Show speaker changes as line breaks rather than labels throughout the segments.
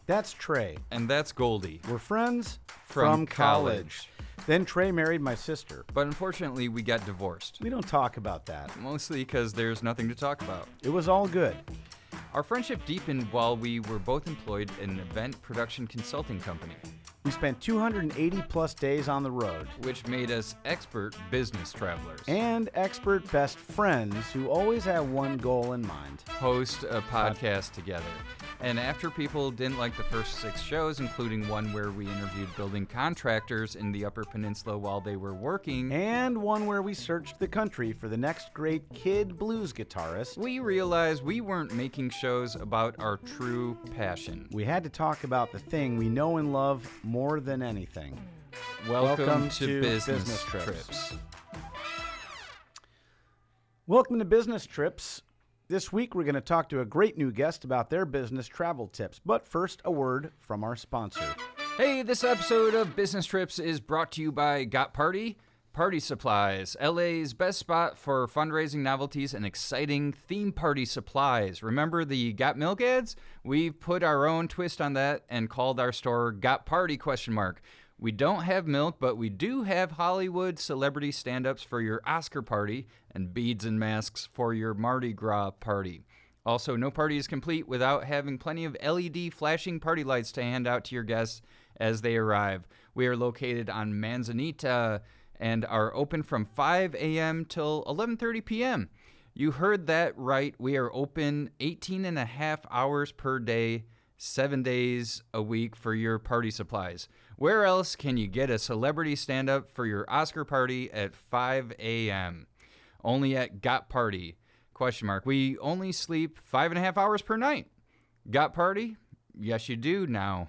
That's Trey.
And that's Goldie.
We're friends
From college.
Then Trey married my sister.
But unfortunately, we got divorced.
We don't talk about that.
Mostly because there's nothing to talk about.
It was all good.
Our friendship deepened while we were both employed in an event production consulting company,
We spent 280 plus days on the road.
which made us expert business travelers.
And expert best friends who always have one goal in mind.
Host a podcast together. And after people didn't like the first 6 shows, including one where we interviewed building contractors in the Upper Peninsula while they were working,
And one where we searched the country for the next great kid blues guitarist.
we realized we weren't making shows about our true passion.
We had to talk about the thing we know and love more than anything.
Welcome to
to
Business
Business Trips.
Trips.
Welcome to Business Trips. This week we're going to talk to a great new guest about their business travel tips. But first, a word from our sponsor.
Hey, this episode of Business Trips is brought to you by Got Party Supplies, LA's best spot for fundraising novelties and exciting theme party supplies. Remember the Got Milk ads? We've put our own twist on that and called our store Got Party ? We don't have milk, but we do have Hollywood celebrity stand-ups for your Oscar party and beads and masks for your Mardi Gras party. Also, no party is complete without having plenty of LED flashing party lights to hand out to your guests as they arrive. We are located on Manzanita and are open from 5 a.m. till 11:30 p.m. You heard that right. We are open 18 and a half hours per day, 7 days a week for your party supplies. Where else can you get a celebrity stand-up for your Oscar party at 5 a.m.? Only at Got Party ? We only sleep 5.5 hours per night. Got Party? Yes, you do now.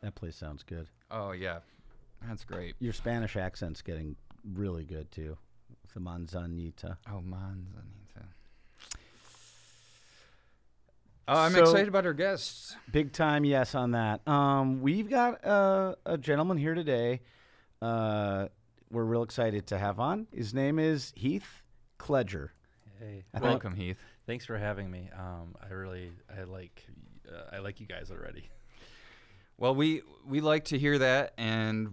That place sounds good.
Oh, yeah. That's great.
Your Spanish accent's getting really good, too. The manzanita.
Oh, Manzanita. I'm
So-
excited about our guests.
Big time yes on that. We've got a gentleman here today we're real excited to have on. His name is Heath Cledger.
Hey,
Welcome, Heath.
thanks for having me. I like you guys already.
Well, we like to hear that, and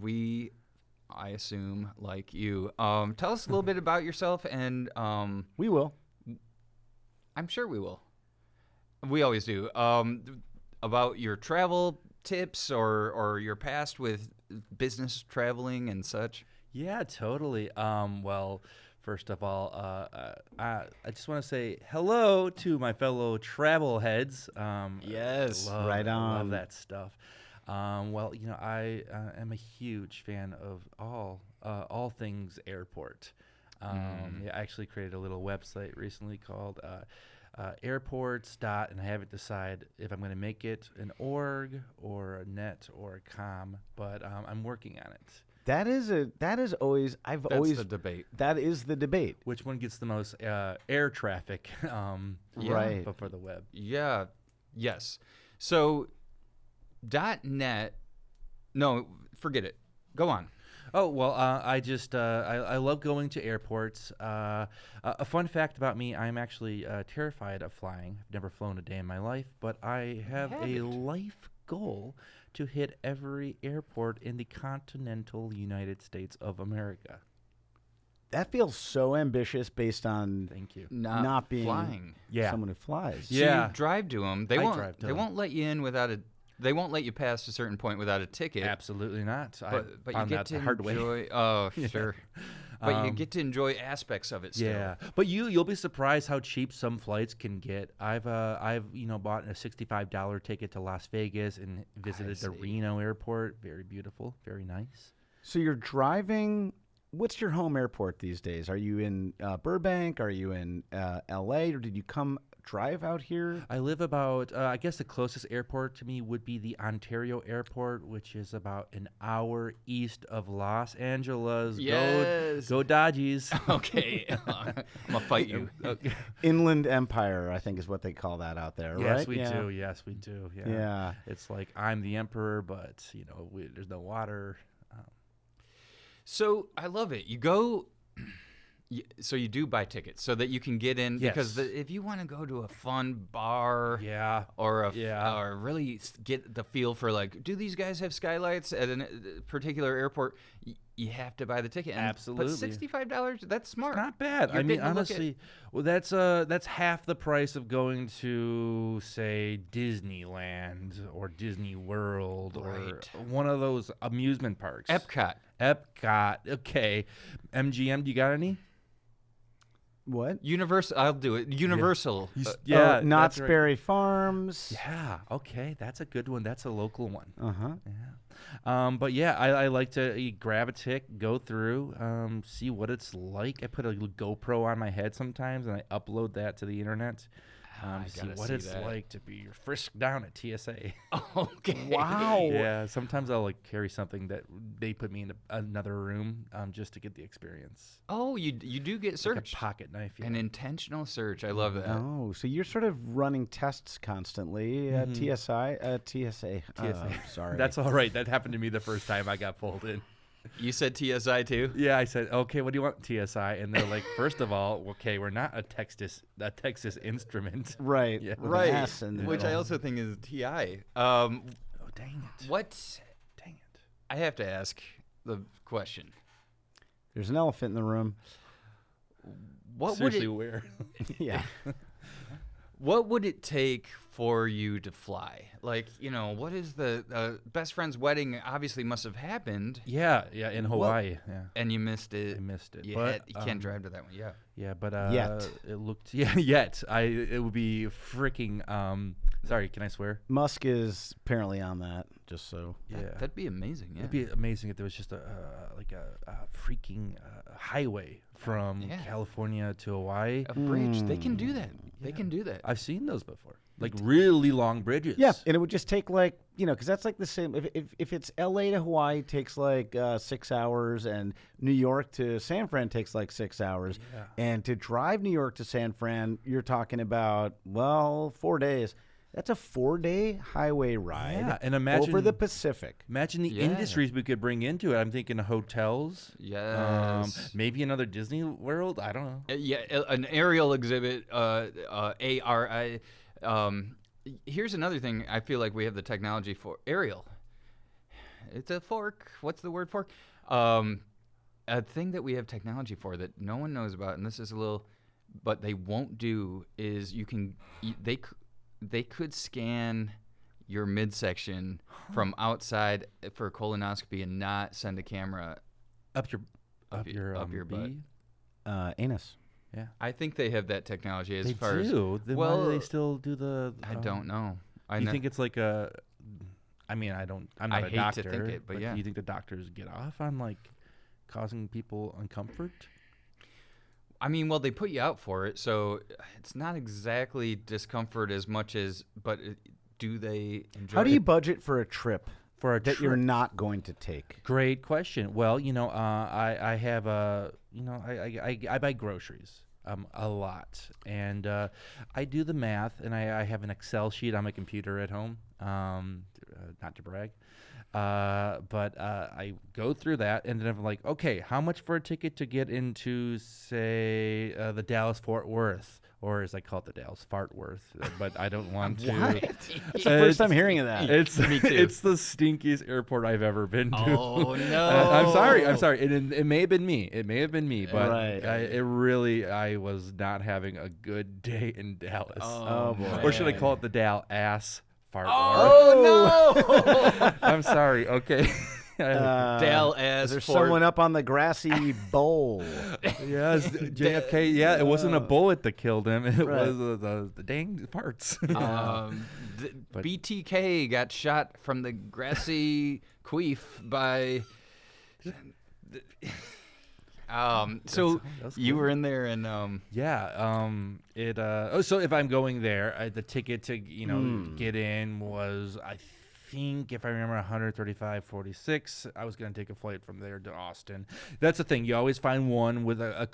I assume, like you. Tell us a little bit about yourself, and
We will.
I'm sure we will. We always do. About your travel tips or your past with business traveling and such.
Yeah, totally. Well, first of all, I just want to say hello to my fellow travel heads.
Yes,
right
I
on.
love that stuff. Well, I am a huge fan of all things airport. Yeah, I actually created a little website recently called airports. And I haven't decided if I'm going to make it an org or a net or a com, but I'm working on it.
That is always
That's the debate.
That is the debate.
Which one gets the most air traffic?
Right.
But for the web.
Yeah. Yes. So, .net. No, forget it. Go on.
Oh, well, I love going to airports. A fun fact about me, I'm actually terrified of flying. I've never flown a day in my life, but I have a life goal to hit every airport in the continental United States of America.
That feels so ambitious based on
Thank you.
not being
flying.
Yeah.
someone who flies.
So
Yeah.
you drive to them. They
I
won't.
drive to
They
'em.
won't let you in without a. They won't let you past a certain point without a ticket.
Absolutely not.
But you
found
get
that
to
the hard way.
enjoy. Oh,
Yeah.
sure. But you get to enjoy aspects of it still.
Yeah, but you'll be surprised how cheap some flights can get. I've bought a $65 ticket to Las Vegas and visited the
see.
Reno airport. Very beautiful, very nice.
So you're driving. What's your home airport these days? Are you in Burbank? Are you in L.A.? Or did you come drive out here?
I live about, I guess the closest airport to me would be the Ontario airport, which is about an hour east of Los Angeles.
Yes.
Go Dodgies.
Okay. I'm gonna fight you.
Inland Empire, I think, is what they call that out there, right?
Yes, we do. Yes, we do. Yeah.
Yeah.
It's like I'm the emperor, but there's no water.
So I love it. You go. So you do buy tickets so that you can get in because
Yes.
if you want to go to a fun bar
Yeah.
or
Yeah.
or really get the feel for like, do these guys have skylights at a particular airport? You have to buy the ticket. And,
Absolutely.
But $65, that's smart.
Not bad.
You're
I mean,
getting to look at-
honestly, well, that's half the price of going to, say, Disneyland or Disney World or
Right.
one of those amusement parks.
Epcot.
Epcot. Okay. MGM, do you got any?
What?
Universal. I'll do it. Universal.
Yeah.
Knott's
that's right.
Berry Farms.
Yeah. Okay. That's a good one. That's a local one.
Uh-huh.
Yeah. But yeah, I like to grab a tick, go through, see what it's like. I put a little GoPro on my head sometimes, and I upload that to the internet.
I
To see
gotta
what
see
it's
that.
like to be frisked down at TSA.
Okay.
Wow.
Yeah, sometimes I'll like carry something that they put me in another room just to get the experience.
Oh, you do get
Like
searched.
a pocket knife. Yeah.
An intentional search. I love that.
Oh, so you're sort of running tests constantly at TSA.
TSA.
Sorry.
That's all right. That happened to me the first time I got pulled in.
You said TSI too?
Yeah, I said, okay, what do you want, TSI? And they're like, first of all, okay, we're not a Texas Instrument.
right.
Yeah.
With an S in the
Which I
middle.
also think is TI.
Oh, dang it.
What?
Dang it.
I have to ask the question.
There's an elephant in the room.
What
Seriously,
would
where?
Yeah.
what would it take for you to fly? Like, what is the best friend's wedding? Obviously, must have happened,
Yeah, in Hawaii. Yeah,
and you missed it.
I missed it.
You,
but
you can't drive to that one. Yeah.
Yeah, but
Yet.
it looked yet. It would be freaking. Sorry, can I swear?
Musk is apparently on that, just so.
Yeah,
That'd be amazing. Yeah.
it'd be amazing if there was just a freaking highway from
Yeah.
California to Hawaii.
A bridge. They can do that. They
Yeah.
can do that.
I've seen those before, like really long bridges.
Yeah, and it would just take because that's like the same. If it's L.A. to Hawaii takes like 6 hours, and New York to San Fran takes like 6 hours,
Yeah.
and to drive New York to San Fran, you're talking about 4 days. That's a 4-day highway ride.
Yeah, and imagine
over the Pacific.
Imagine the
Yeah.
industries we could bring into it. I'm thinking hotels.
Yes.
Maybe another Disney World. I don't know.
An aerial exhibit, ARI. Here's another thing I feel like we have the technology for. Aerial. It's a fork. What's the word fork? A thing that we have technology for that no one knows about, and this is a little, but they won't do, is they could scan your midsection from outside for a colonoscopy and not send a camera
Up your
butt.
bee?
Anus.
Yeah.
I think they have that technology as
They
far
do. Then why
well,
do they still do the?
I don't know.
Do you think it's like a? I mean, I'm not
I
a
hate to
doctor.
think it, but yeah.
do you think the doctors get off on like causing people uncomfort?
I mean, well, they put you out for it, so it's not exactly discomfort as much as, but do they enjoy
How do you
it?
budget for a trip
For a
that you're not going to take?
Great question. Well, I have a, I buy groceries a lot, and I do the math, and I have an Excel sheet on my computer at home. Not to brag, but I go through that, and then I'm like, okay, how much for a ticket to get into, say, the Dallas Fort Worth, or as I call it, the Dallas Fart Worth, but I don't want to.
That's the first time hearing of that.
It's
Me too.
it's the stinkiest airport I've ever been to.
Oh, no.
I'm sorry. It may have been me. But
Right.
I was not having a good day in Dallas.
Oh, boy.
Or should I call it the Dal ass fart Worth?
Oh, no.
I'm sorry. Okay.
Dale as
There's
for
someone up on the grassy bowl.
Yes, JFK. Yeah, it wasn't a bullet that killed him. It
Right.
was the dang farts. But-
BTK got shot from the grassy queef by. So
that's
you
cool.
were in there and
Yeah. So if I'm going there, the ticket to get in was, I think, if I remember, 135.46. I was gonna take a flight from there to Austin. That's the thing. You always find one with the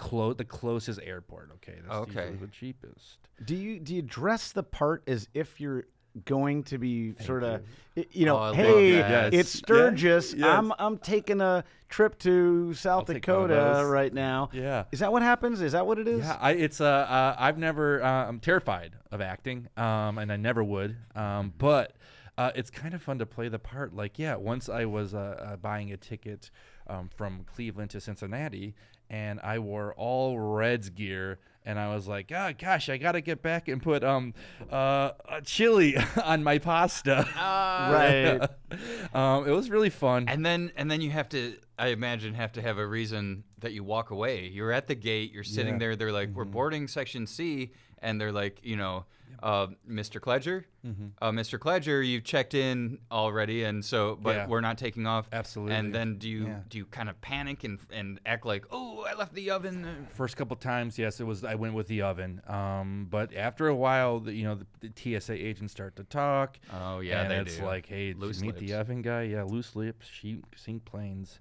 closest airport. Okay. That's
Okay.
usually the cheapest.
Do you dress the part as if you're going to be sort of,
Oh, I love
hey,
that.
it's
Yes.
Sturgis.
Yes.
I'm taking a trip to South
I'll take one of
Dakota
those.
right now.
Yeah.
Is that what happens? Is that what it is?
Yeah, I've never I'm terrified of acting, and I never would. But it's kind of fun to play the part. Like, yeah, once I was buying a ticket from Cleveland to Cincinnati, and I wore all Reds gear, and I was like, oh gosh, I gotta get back and put chili on my pasta.
Right.
It was really fun.
And then you have to, I imagine, have a reason that you walk away. You're at the gate. You're sitting
Yeah.
there. They're like, we're boarding section C, and they're like, Mr. Cledger, Mr. Cledger, you've checked in already, and so, but
Yeah.
we're not taking off.
Absolutely.
And then do
Yeah.
you kind of panic and act like, oh, I left the oven?
First couple times, yes, I went with the oven. But after a while, the TSA agents start to talk.
Oh yeah,
and
they
it's
do.
like, hey, did
Loose
you meet
lips.
the oven guy? Yeah, loose lips, sink planes.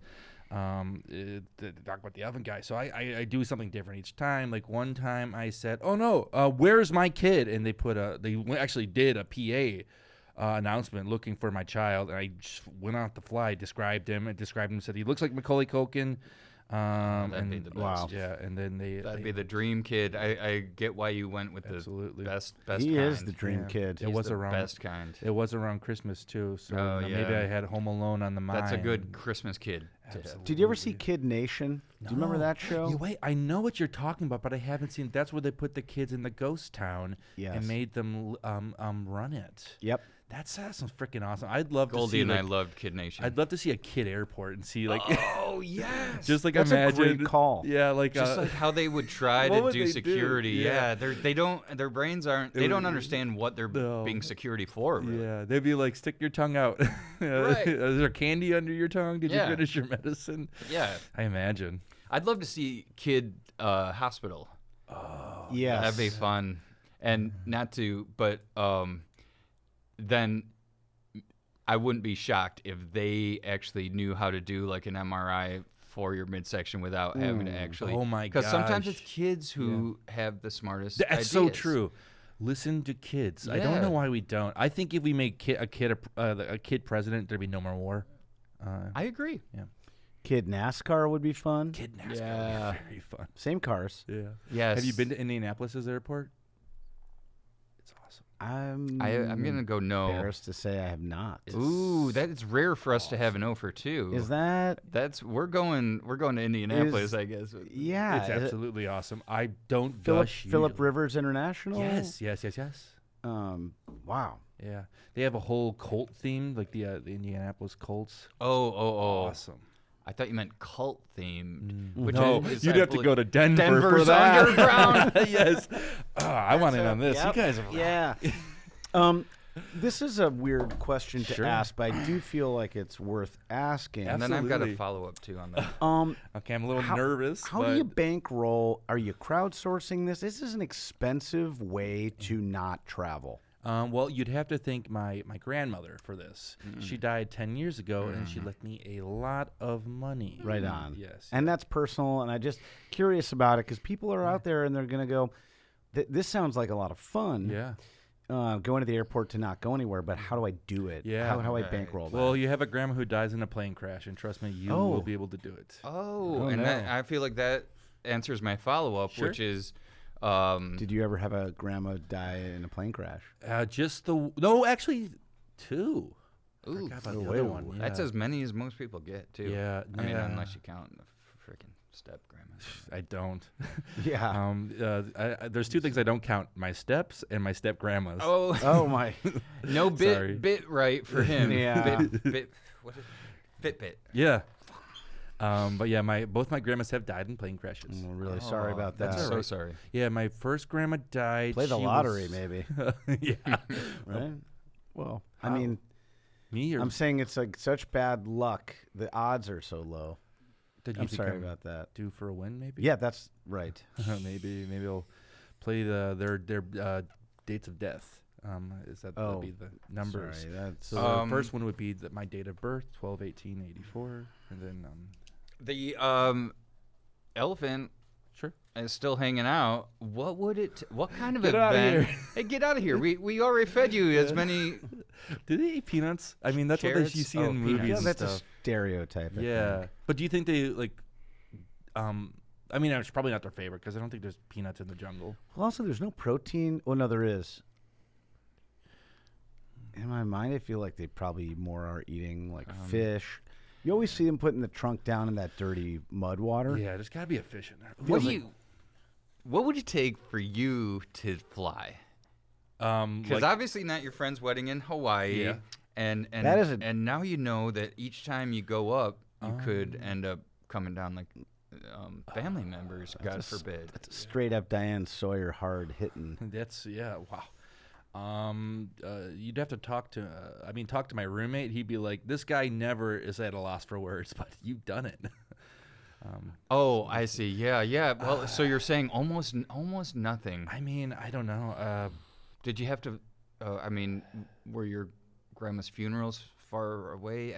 Talk about the oven guy. So I do something different each time. Like one time I said, oh no, where's my kid? And they actually did a PA announcement looking for my child. And I just went off the fly, described him, said he looks like Macaulay Culkin.
That'd be
and
the best.
Wow.
Yeah, and then
That'd be the dream kid. I get why you went with
Absolutely.
the best
He
kind.
is the dream
Yeah.
kid.
It
He's
was
the
around
best kind.
It was around Christmas too, so
Oh,
maybe
yeah.
I had Home Alone on the mind.
That's a good Christmas kid. to have.
Absolutely.
Did you ever see Kid Nation? Do you remember
No.
that show?
Wait, I know what you're talking about, but I haven't seen. That's where they put the kids in the ghost town
Yes.
and made them run it.
Yep.
That sounds freaking awesome. I'd love to
Goldie
see.
and I
Like,
loved Kid Nation.
I'd love to see a kid airport and see like
Oh yes.
just like
That's a
imagine.
great call.
Yeah, like
Just like how they would try
What
to
would
do
they do?
security.
Yeah.
They don't. Their brains aren't. They don't understand what they're
No.
being security for. Really.
yeah, they'd be like, stick your tongue out.
Right.
Is there candy under your tongue? Did
Yeah.
you finish your medicine?
Yeah.
I imagine.
I'd love to see Kid Hospital.
Yes.
That'd be fun. And not to, but then I wouldn't be shocked if they actually knew how to do like an MRI for your midsection without having to actually.
Oh my
Because sometimes it's
gosh.
kids who have the smartest.
That's so
ideas.
true. Listen to kids. I don't
Yeah.
know why we don't. I think if we make a kid president, there'd be no more war.
I agree.
Kid NASCAR would be fun.
Kid NASCAR
Yeah.
would be very fun.
Same cars.
Yeah.
Yes.
Have you been to Indianapolis's airport? It's awesome.
I'm gonna go no.
embarrassed to say I have not.
Ooh, that is rare for us to have an O for two.
Is that?
We're going to Indianapolis,
Is-
I guess.
Yeah.
It's
is it
absolutely awesome. I don't
Philip
gush
Philip
usually.
Rivers International.
Yes.
Wow.
Yeah. They have a whole Colt theme, like the Indianapolis Colts.
Oh.
Awesome.
I thought you meant cult theme.
Mm.
Which
No,
is,
you'd
I
have to
believe-
go to Denver for
Denver's
that.
underground.
Yes. I want in on this.
Yep.
You guys are
Yeah. This is a weird question to
Sure.
ask, but I do feel like it's worth asking.
And then I've got a
Absolutely.
follow up too on that.
Okay, I'm a little nervous.
How
but
do you bankroll? Are you crowdsourcing this? This is an expensive way to not travel.
Well, you'd have to thank my grandmother for this. She died 10 years ago, and she left me a lot of money.
Right on.
Yes.
And that's personal, and I just curious about it because people are out there and they're going to go, this sounds like a lot of fun.
Yeah.
Going to the airport to not go anywhere, but how do I do it?
Yeah.
How do I
Right.
bankroll that?
Well, you have a grandma who dies in a plane crash, and trust me, you
Oh.
will be able to do it.
Oh,
no.
I feel like that answers my follow up,
Sure.
which is.
Did you ever have a grandma die in a plane crash?
No, actually, two.
Ooh,
Forgot about the
Oh,
other
wow.
one.
That's
yeah.
as many as most people get too.
Yeah,
I mean,
yeah.
unless you count the freaking step grandmas.
I don't.
Yeah.
There's two things I don't count: my steps and my step grandmas.
Oh,
Oh my.
no
Sorry.
bit right for him.
Yeah.
Bit what is it? Fitbit.
Yeah. But yeah, both my grandmas have died in plane crashes.
I'm really sorry about that.
That's
all
so
right.
sorry.
Yeah, my first grandma died.
Play the
she
lottery,
was-
maybe.
yeah.
Right? Well, I
How?
mean,
Me or
I'm saying it's like such bad luck. The odds are so low.
did you
I'm
think
sorry
I'm
about that.
due for a win? Maybe.
Yeah, that's right.
maybe I'll play their dates of death. Is that
Oh,
that'd be the numbers?
Sorry, that's
So the first one would be my date of birth, 12/18/84, and then
The elephant
Sure.
and still hanging out, what would it? What kind of
Get outta
event?
here.
Hey, get out of here! We already fed you as many.
Do they eat peanuts? I mean, that's what
Carrots?
you see
Oh,
in
peanuts.
movies
Yeah,
and
that's a
stuff.
stereotype. I
Yeah,
think.
but do you think they like? I mean, it's probably not their favorite because I don't think there's peanuts in the jungle.
Well, also, there's no protein. Oh, no, there is. In my mind, I feel like they probably more are eating like fish. You always see them putting the trunk down in that dirty mud water.
Yeah, there's got to be a fish in there.
What would it take for you to fly? Because obviously not your friend's wedding in Hawaii.
Yeah.
And
That is
and now you know that each time you go up, you could end up coming down like family members. God forbid.
That's a straight up Diane Sawyer hard hitting.
That's wow. You'd have to talk to. Talk to my roommate. He'd be like, "This guy never is at a loss for words, but you've done it."
Oh, I see. Yeah. Well, so you're saying almost nothing.
I mean, I don't know.
Did you have to? Were your grandma's funerals far away?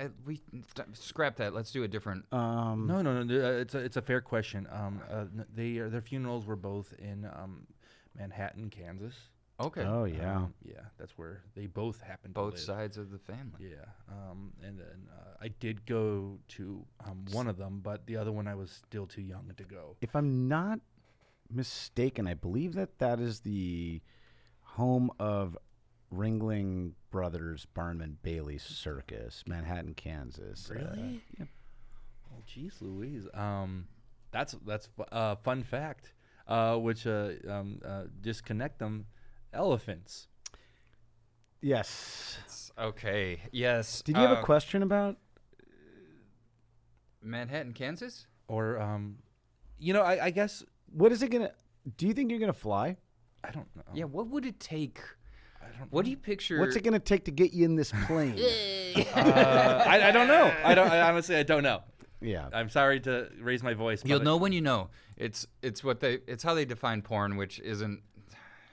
Scrap that. Let's do a different.
No. It's a fair question. Their funerals were both in Manhattan, Kansas.
Okay.
Oh yeah.
Yeah, that's where they both happened.
Both
to live.
sides of the family.
Yeah. And then I did go to one of them, but the other one I was still too young to go.
If I'm not mistaken, I believe that is the home of Ringling Brothers Barnum Bailey Circus, Manhattan, Kansas.
Really?
Yep.
Oh, jeez, Louise. That's a fun fact. Which disconnect them. Elephants.
Yes.
Okay. Yes.
Did you have a question about?
Manhattan, Kansas?
Or, I guess.
What is it gonna? Do you think you're gonna fly?
I don't know.
Yeah. What would it take?
I don't.
What do you picture?
What's it gonna take to get you in this plane?
I don't know. I honestly don't know.
Yeah.
I'm sorry to raise my voice.
You'll know when you know. It's how they define porn, which isn't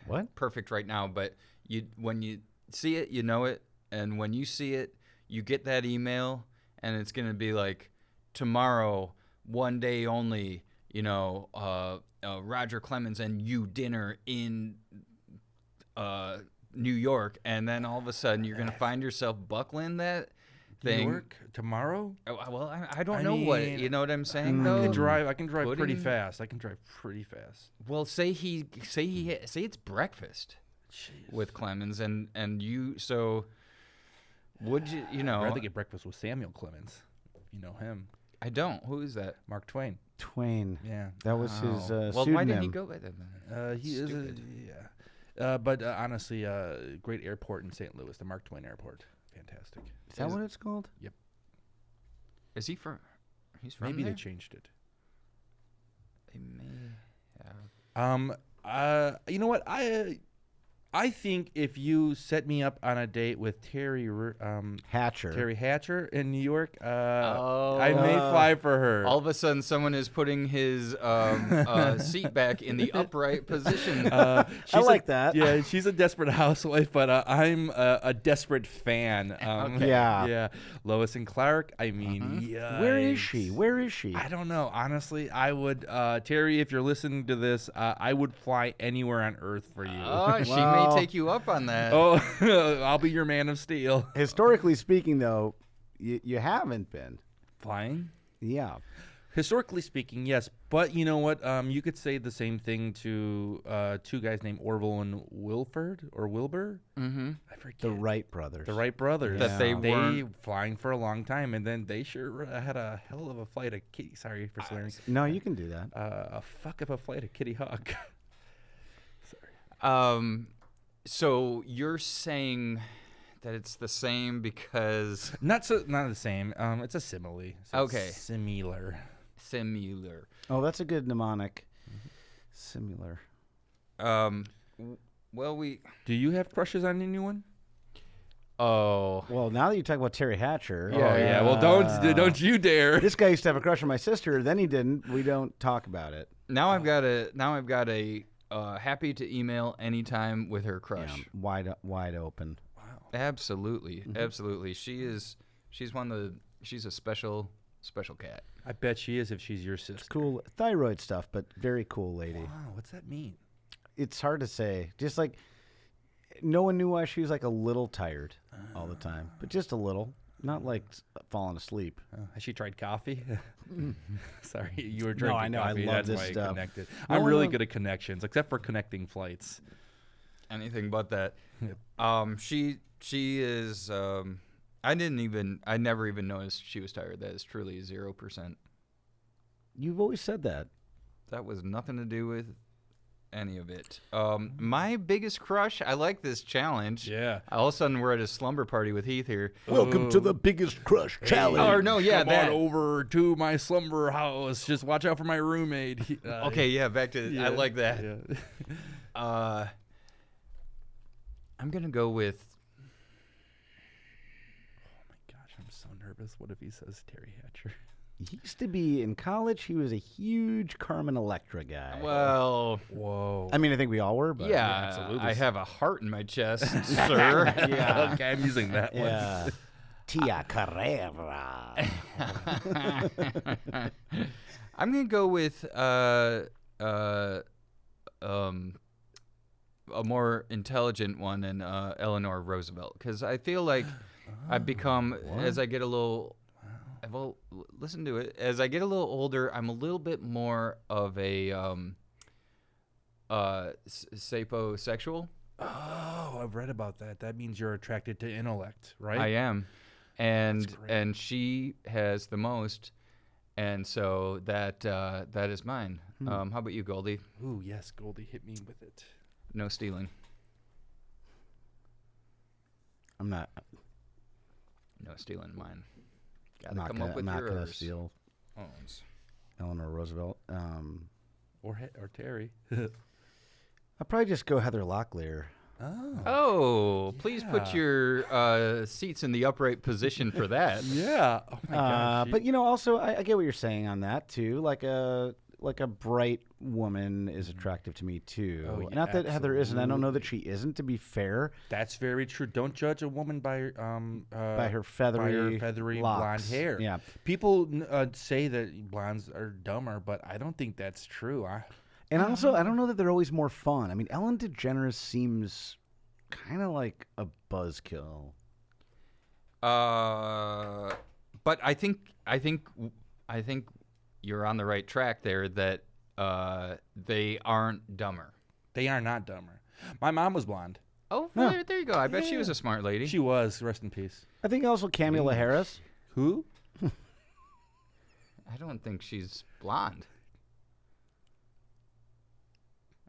What?
perfect right now. But when you see it, you know it, and when you see it, you get that email, and it's gonna be like tomorrow, one day only. Roger Clemens and you dinner in New York, and then all of a sudden you're gonna find yourself buckling that thing.
New York tomorrow?
Oh, well, I don't know what you know what I'm saying though.
I can drive pretty
Pudding?
fast. I can drive pretty fast.
Well, say it's breakfast with Clemens, and you. So would you?
I'd rather get breakfast with Samuel Clemens. If you know him.
I don't. Who is that?
Mark Twain.
Twain.
Yeah.
That was his
Well,
pseudonym.
why didn't he go by that then?
He is. But honestly, great airport in St. Louis, the Mark Twain Airport. Fantastic.
Is that what it's called?
Is he from? He's from
Maybe
there?
they changed it.
They may have.
You know what? I think if you set me up on a date with Terry Hatcher in New York, I may fly for her.
All of a sudden, someone is putting his seat back in the upright position.
I like that.
Yeah, she's a desperate housewife, but I'm a desperate fan.
Okay.
Yeah. Lois and Clark. I mean, yeah.
Where is she? Where is she?
I don't know. Honestly, I would, Terry, if you're listening to this, I would fly anywhere on Earth for you.
Oh, she may take you up on that.
Oh, I'll be your man of steel.
Historically speaking, though, you haven't been.
Flying?
Yeah.
Historically speaking, yes. But you know what? You could say the same thing to two guys named Orville and Wilford or Wilbur.
Mm-hmm.
I forget.
The Wright brothers.
The Wright brothers.
That they weren't
flying for a long time, and then they sure had a hell of a flight of kitty. Sorry for swearing.
No, you can do that.
A fuck of a flight of Kitty Hawk.
Sorry. So you're saying that it's the same because
not the same. It's a simile. So
Okay.
It's similar.
similar.
Oh, that's a good mnemonic. Similar.
Well,
Do you have crushes on anyone?
Oh.
Well, now that you talk about Terry Hatcher.
Yeah. Well, don't you dare.
This guy used to have a crush on my sister. Then he didn't. We don't talk about it.
Now I've got a happy to email anytime with her crush.
Yeah, wide open.
Absolutely. Absolutely. She's a special special cat.
I bet she is if she's your sister.
It's cool. Thyroid stuff, but very cool lady.
Wow, what's that mean?
It's hard to say. Just like no one knew why she was like a little tired all the time, but just a little. Not like falling asleep.
Has she tried coffee? Sorry, you were drinking
I know.
coffee.
I love
That's
this
why
stuff.
Connected.
No,
I'm really
no.
good at connections, except for connecting flights.
Anything but that.
Yep.
She is. I never even noticed she was tired. That is truly 0%.
You've always said that.
That was nothing to do with any of it. My biggest crush. I like this challenge.
Yeah.
All of a sudden, we're at a slumber party with Heath here.
Welcome to the biggest crush challenge.
Or no, yeah,
Come
that.
on over to my slumber house. Just watch out for my roommate.
Okay, yeah, back to.
yeah,
I like that.
Yeah.
I'm gonna go with.
Oh my gosh, I'm so nervous. What if he says Terry Hatcher?
He used to be in college. He was a huge Carmen Electra guy.
Well,
Whoa.
I mean, I think we all were. But
yeah,
absolutely.
I have a heart in my chest, sir.
Yeah.
Okay, I'm using that
Yeah. Tia Carrera.
I'm gonna go with a more intelligent one than Eleanor Roosevelt, because I feel like I've become as I get a little. Well, listen to it. As I get a little older, I'm a little bit more of a sapiosexual.
Oh, I've read about that. That means you're attracted to intellect, right?
I am,
That's great.
and she has the most, and so that is mine. How about you, Goldie?
Ooh, yes, Goldie, hit me with it.
No stealing.
I'm not.
No stealing mine. Gotta
Not
come
gonna,
up with
I'm not gonna
yours.
steal
Owns.
Eleanor Roosevelt.
Or Terry.
I'll probably just go Heather Locklear.
Oh.
Oh, please put
Yeah.
your seats in the upright position for that.
Yeah. Oh my gosh.
But also I get what you're saying on that too. Like a bright woman is attractive to me too.
Oh, yeah,
Not that Heather isn't. I don't know that she isn't. To be fair,
That's very true. Don't judge a woman by
her feathery
blonde
locks.
hair.
Yeah.
People say that blondes are dumber, but I don't think that's true.
And also, I don't know that they're always more fun. I mean, Ellen DeGeneres seems kind of like a buzzkill.
But I think you're on the right track there. That they aren't dumber.
They are not dumber. My mom was blonde.
Oh,
Yeah.
there you go. I bet she was
Yeah.
a smart lady.
She was. Rest in peace.
I think also Camila Harris.
Who?
I don't think she's blonde.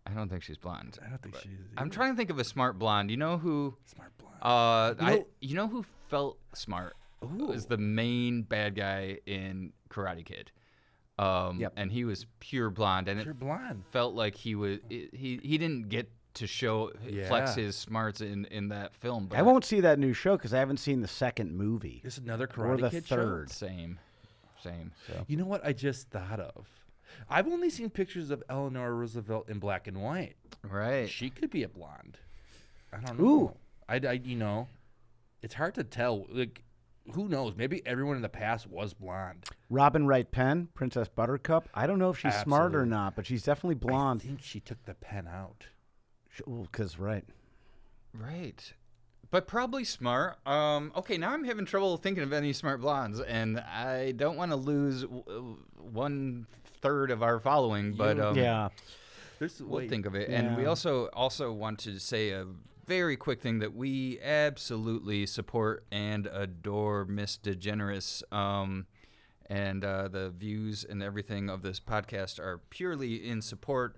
I don't think she's blonde.
I don't think she's.
I'm trying to think of a smart blonde. You know who?
Smart blonde.
You know who felt smart? Was the main bad guy in Karate Kid.
Yep.
And he was pure blonde, and
You're
it
blonde.
felt like he didn't get to flex
Yeah.
his smarts in that film. But
I won't see that new show because I haven't seen the second movie.
There's another
Or
Karate
the
Kid
third.
Same.
So.
You know what I just thought of? I've only seen pictures of Eleanor Roosevelt in black and white.
Right.
She could be a blonde. I don't know.
Ooh.
I it's hard to tell. Like, who knows? Maybe everyone in the past was blonde.
Robin Wright Penn, Princess Buttercup. I don't know if she's smart or
Absolutely.
not, but she's definitely blonde.
I think she took the pen out.
Because right.
But probably smart. Okay, now I'm having trouble thinking of any smart blondes, and I don't want to lose 1/3 of our following. But
Yeah.
we'll think of it. And we
Yeah.
also want to say a very quick thing that we absolutely support and adore Miss DeGeneres. And the views and everything of this podcast are purely in support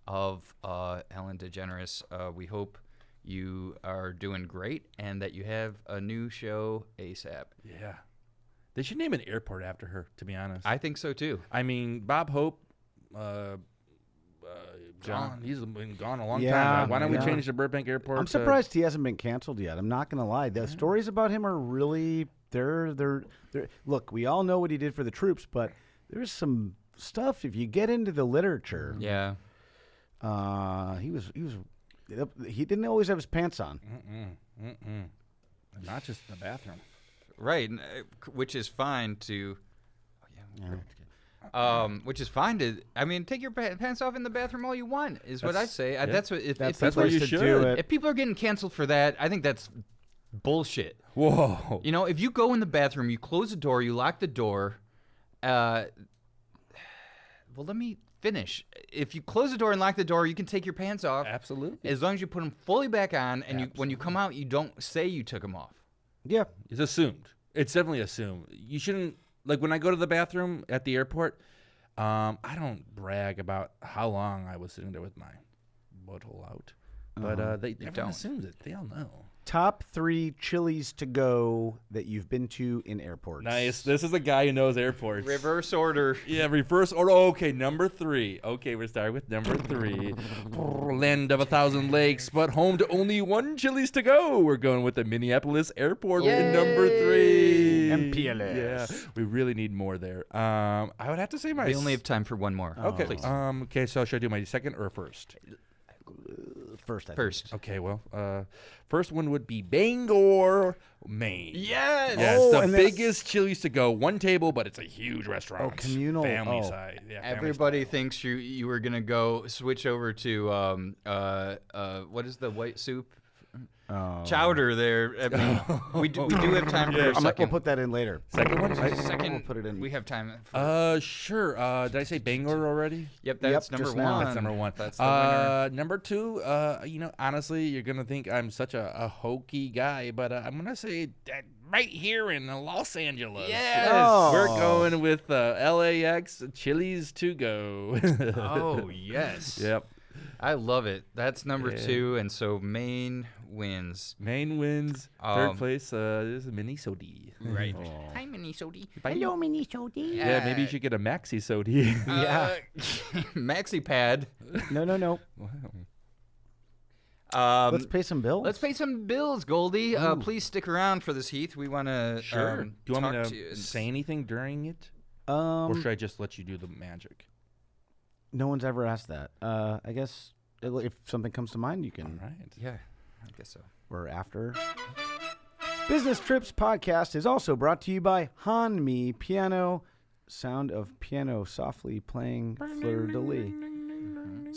of Ellen DeGeneres. We hope you are doing great and that you have a new show ASAP.
Yeah. They should name an airport after her, to be honest.
I think so too.
I mean, Bob Hope,
John.
gone. He's been gone a long
Yeah,
time. Why don't we
yeah.
change the Burbank Airport?
I'm surprised he hasn't been canceled yet. I'm not going to lie. The stories about him are really they're look, we all know what he did for the troops, but there's some stuff if you get into the literature.
Yeah.
He didn't always have his pants on.
Not just in the bathroom.
Right, which is fine to. Oh, Which is fine to. I mean, take your pants off in the bathroom all you want. Is what I say.
yeah.
That's what. If
That's
people,
what you
to
should.
do it.
if people are getting canceled for that, I think that's bullshit.
Whoa.
You know, if you go in the bathroom, you close the door, you lock the door. Well, let me finish. If you close the door and lock the door, you can take your pants off.
Absolutely.
As long as you put them fully back on, and when you come out, you don't say you took them off.
Yeah.
It's assumed. It's definitely assumed. You shouldn't, like when I go to the bathroom at the airport, I don't brag about how long I was sitting there with my butthole out. But everyone assumes it. They all know.
Top 3 Chili's to go that you've been to in airports.
Nice. This is a guy who knows airports.
Reverse order.
Yeah, reverse order. Okay, number 3. Okay, we're starting with number 3. Land of 1,000 lakes, but home to only 1 Chili's to go. We're going with the Minneapolis airport in number 3.
MPLS.
Yeah, we really need more there. I would have to say my.
We only have time for one more.
Okay.
Please.
Okay. So should I do my second or first?
First, I think.
First.
Okay. Well, first one would be Bangor, Maine.
Yes.
Yeah,
Oh,
it's the
and that's-
biggest Chili's to go. 1 table, but it's a huge restaurant.
Oh, communal.
Family
Oh.
size. Yeah, family
Everybody
style.
thinks you were gonna go switch over to what is the white soup? Chowder there. I mean, we do have time for a
We'll
second.
put that in later.
Second one?
Second,
We'll put it in.
We have time. For,
Sure. Did I say Bangor already?
yep, that's number
just
1.
now.
That's number 1.
That's the winner.
Number 2, honestly, you're going to think I'm such a hokey guy, but I'm going to say that right here in Los Angeles.
Yes.
Oh.
We're going with LAX Chili's to go.
Oh yes.
Yep.
I love it. That's number 2, and so Maine wins.
Maine wins. Third place is Minnesota.
Right. Hi, Minnesota.
Hello, Minnesota.
Yeah, maybe you should get a Maxi Sody.
Yeah.
Maxi pad.
No.
Wow.
Let's pay some bills.
Let's pay some bills, Goldie. Please stick around for this, Heath. We want to
Sure. Do you want me
talk
to
you and
say anything during it? Or should I just let you do the magic?
No one's ever asked that. I guess if something comes to mind, you can.
All right.
Yeah, I guess so.
Or after. Business Trips podcast is also brought to you by Hanmi Piano. Sound of piano softly playing fleur-de-lis.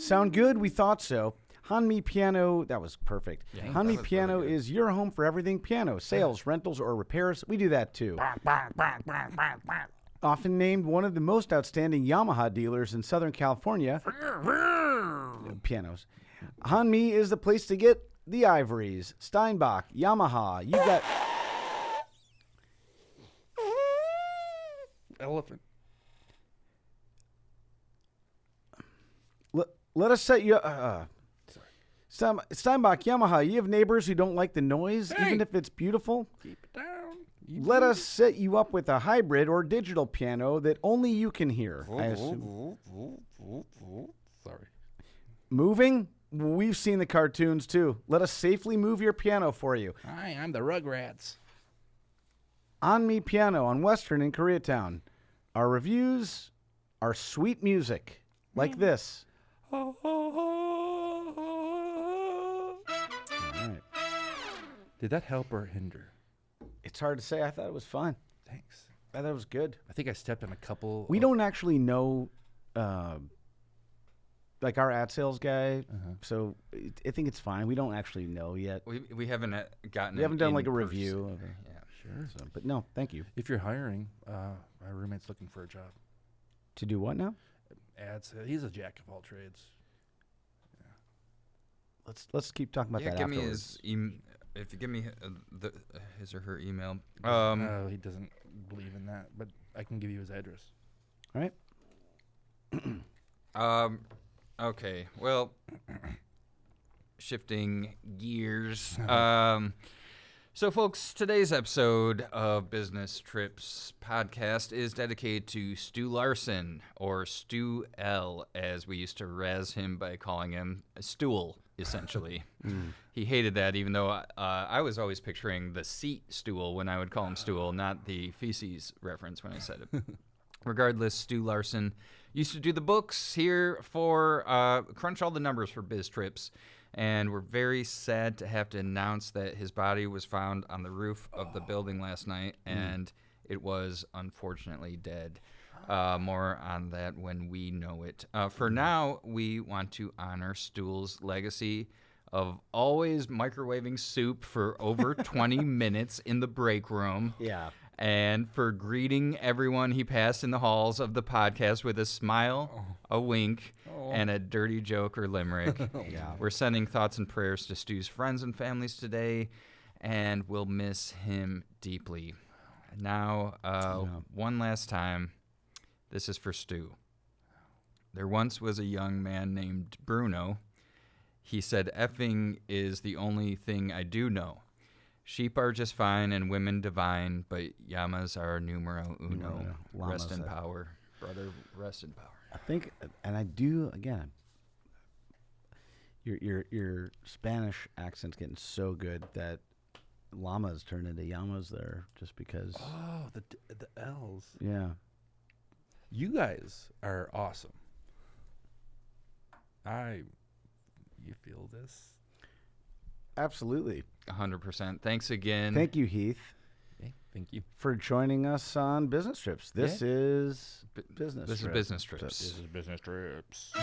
Sound good? We thought so. Hanmi Piano, that was perfect.
Yeah, that
Hanmi
was
Piano
really good.
is your home for everything piano, sales, rentals, or repairs. We do that too. Often named one of the most outstanding Yamaha dealers in Southern California. Pianos. Hanmi is the place to get the Ivories, Steinbach, Yamaha. You got
Elephant.
let us set you Steinbach, Yamaha. You have neighbors who don't like the noise, even if it's beautiful.
Keep it down.
Let us set you up with a hybrid or digital piano that only you can hear. I assume.
Sorry.
Moving? We've seen the cartoons too. Let us safely move your piano for you.
Hi, I'm the Rugrats.
Hanmi Piano on Western in Koreatown. Our reviews are sweet music like this. All right.
Did that help or hinder?
It's hard to say. I thought it was fun.
Thanks.
I thought it was good.
I think I stepped on a couple.
We don't actually know, like our ad sales guy, so I think it's fine. We don't actually know yet.
We haven't gotten.
We haven't done
in
like a
person.
review of it.
Yeah.
Sure.
So, but no, thank you.
If you're hiring, my roommate's looking for a job.
To do what now?
Ads. He's a jack of all trades.
Let's keep talking about
Yeah,
that
give me
afterwards.
his if you give me his or her email.
No, he doesn't believe in that, but I can give you his address.
All right.
Okay. Well, shifting gears. So, folks, today's episode of Business Trips podcast is dedicated to Stu Larson, or Stu L, as we used to razz him by calling him a stool, essentially. He hated that, even though I was always picturing the seat stool when I would call him stool, not the feces reference when I said it. Regardless, Stu Larson used to do the books here for crunch all the numbers for Biz Trips. And we're very sad to have to announce that his body was found on the roof of the building last night, and it was unfortunately dead. More on that when we know it. For now, we want to honor Stuhl's legacy of always microwaving soup for over 20 minutes in the break room.
Yeah.
And for greeting everyone he passed in the halls of the podcast with a smile, a wink, and a dirty joke or limerick.
Yeah.
We're sending thoughts and prayers to Stu's friends and families today, and we'll miss him deeply. Now, one last time, this is for Stu. There once was a young man named Bruno. He said, effing is the only thing I do know. Sheep are just fine and women divine, but llamas are numero uno. Rest in power. Brother, rest in power.
I think, and I do, again, your Spanish accent's getting so good that llamas turn into llamas there just because.
Oh, the L's.
Yeah.
You guys are awesome. You feel this?
Absolutely.
100%. Thanks again.
Thank you, Heath.
Okay, thank you.
For joining us on Business Trips. This is Business Trips.
This is Business Trips.
This is Business Trips.